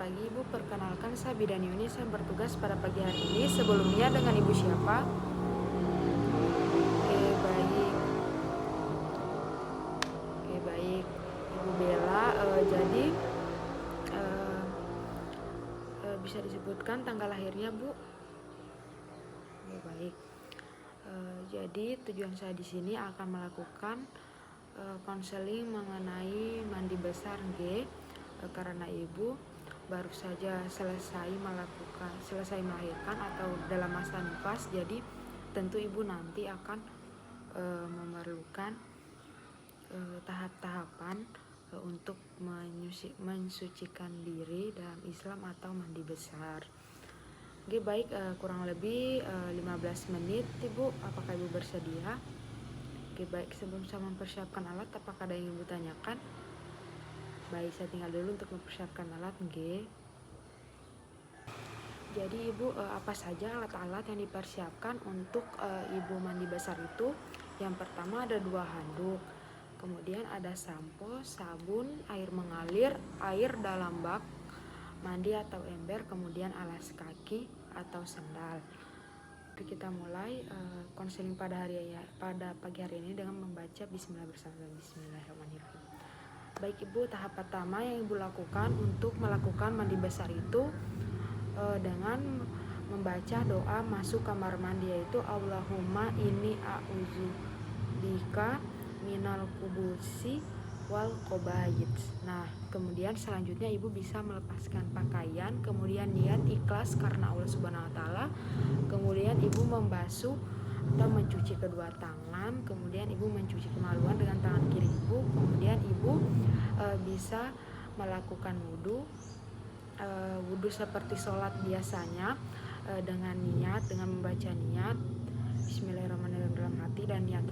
pagi Ibu, perkenalkan saya Bidan Yuni, saya bertugas pada pagi hari ini. Sebelumnya dengan Ibu siapa? Baik, Ibu Bella. Jadi bisa disebutkan tanggal lahirnya Bu? Baik. Jadi tujuan saya di sini akan melakukan konseling mengenai mandi besar G, karena Ibu baru saja selesai melahirkan atau dalam masa nifas. Jadi tentu Ibu nanti akan memerlukan tahap-tahapan untuk mensucikan diri dalam Islam atau mandi besar. Oke, baik, kurang lebih 15 menit Ibu, apakah Ibu bersedia? Oke, baik, sebelum saya mempersiapkan alat, apakah ada yang Ibu tanyakan? Baik, saya tinggal dulu untuk mempersiapkan alat. Jadi Ibu, apa saja alat-alat yang dipersiapkan untuk Ibu mandi besar itu? Yang pertama ada 2 handuk, kemudian ada sampo, sabun, air mengalir, air dalam bak mandi atau ember, kemudian alas kaki atau sandal. Oke, kita mulai konseling pada pagi hari ini dengan membaca Bismillah bersama. Bismillahirrahmanirrahim. Baik Ibu, tahap pertama yang Ibu lakukan untuk melakukan mandi besar itu dengan membaca doa masuk kamar mandi, yaitu Allahumma inni a'udzubika minal kubusi wal qobaid. Nah, kemudian selanjutnya Ibu bisa melepaskan pakaian, kemudian niat ikhlas karena Allah Subhanahu wa taala. Kemudian Ibu membasuh atau mencuci kedua tangan, kemudian Ibu mencuci kemaluan dengan tangan kiri Ibu. Kemudian Ibu bisa melakukan wudhu seperti sholat biasanya, dengan membaca niat Bismillahirrahmanirrahim dalam hati dan niat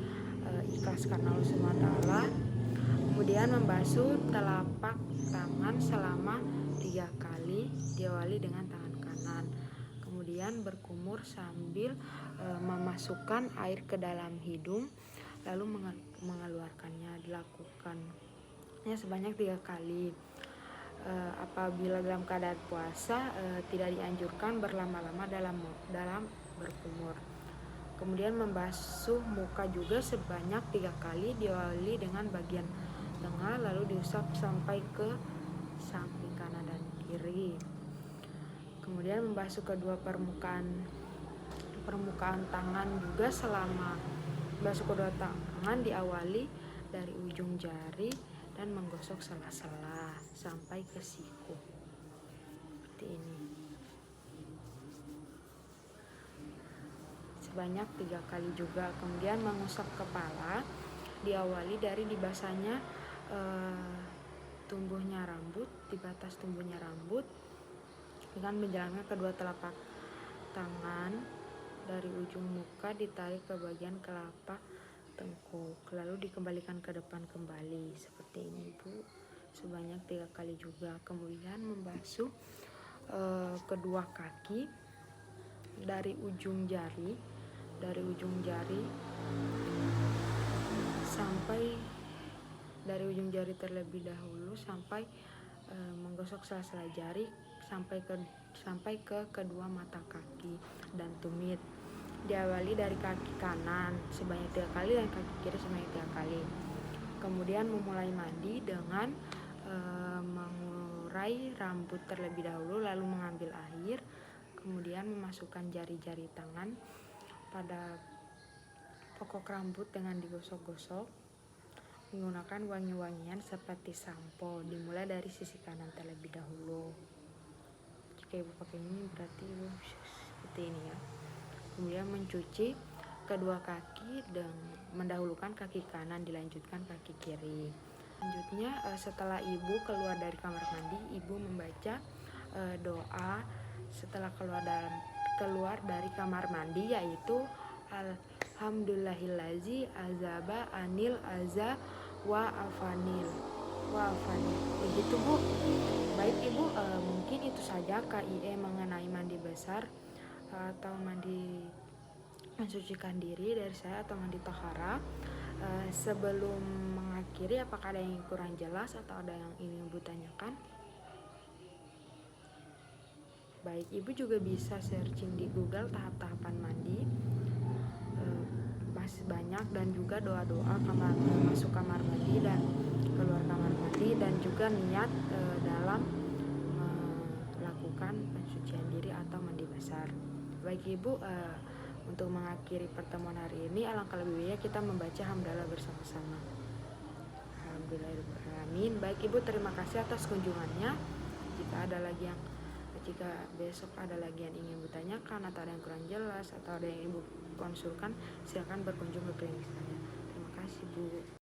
ikhlas karena Allah Subhanahu wa taala. Kemudian membasuh telapak tangan selama 3 kali, diawali dengan tangan kanan. Kemudian berkumur sambil memasukkan air ke dalam hidung, lalu mengeluarkannya. Dilakukannya sebanyak 3 kali. Apabila dalam keadaan puasa, tidak dianjurkan berlama-lama dalam berkumur. Kemudian membasuh muka juga sebanyak 3 kali, diawali dengan bagian tengah, lalu diusap sampai ke samping kanan dan kiri. Kemudian membasuh kedua permukaan tangan juga. Selama membasuh kedua tangan diawali dari ujung jari dan menggosok sela-sela sampai ke siku, seperti ini, sebanyak 3 kali juga. Kemudian mengusap kepala diawali dari dibasahnya di batas tumbuhnya rambut dengan menjalankan kedua telapak tangan dari ujung muka ditarik ke bagian kelapa tengkuk, lalu dikembalikan ke depan kembali, seperti ini Bu, sebanyak 3 kali juga. Kemudian membasuh kedua kaki dari ujung jari terlebih dahulu sampai menggosok sela-sela jari sampai ke kedua mata kaki dan tumit. Diawali dari kaki kanan sebanyak 3 kali dan kaki kiri sebanyak 3 kali. Kemudian memulai mandi dengan mengurai rambut terlebih dahulu, lalu mengambil air, kemudian memasukkan jari-jari tangan pada pokok rambut dengan digosok-gosok menggunakan wangi-wangian seperti sampo. Dimulai dari sisi kanan terlebih dahulu. Jika Ibu pakai ini berarti Ibu seperti ini ya. Kemudian mencuci kedua kaki dan mendahulukan kaki kanan, dilanjutkan kaki kiri. Selanjutnya setelah Ibu keluar dari kamar mandi, Ibu membaca doa setelah keluar dari kamar mandi, yaitu Alhamdulillahillazi azaba anil aza wa afanil. Begitu Bu. Baik Ibu, mungkin itu saja KIE mengenai mandi besar atau mandi mensucikan diri dari saya, atau mandi tohara. Sebelum mengakhiri, apakah ada yang kurang jelas atau ada yang ingin Ibu tanyakan? Baik, Ibu juga bisa searching di Google tahap-tahapan mandi, masih banyak, dan juga doa-doa masuk kamar mandi dan keluar kamar mandi, dan juga niat dalam melakukan pensucian diri atau mandi besar. Baik Ibu, untuk mengakhiri pertemuan hari ini, alangkah lebih baiknya kita membaca hamdalah bersama-sama. Alhamdulillahirrahmanirrahim. Baik Ibu, terima kasih atas kunjungannya. Jika besok ada lagi yang ingin Ibu tanyakan, atau ada yang kurang jelas, atau ada yang Ibu konsulkan, silakan berkunjung ke klinik saya. Terima kasih Bu.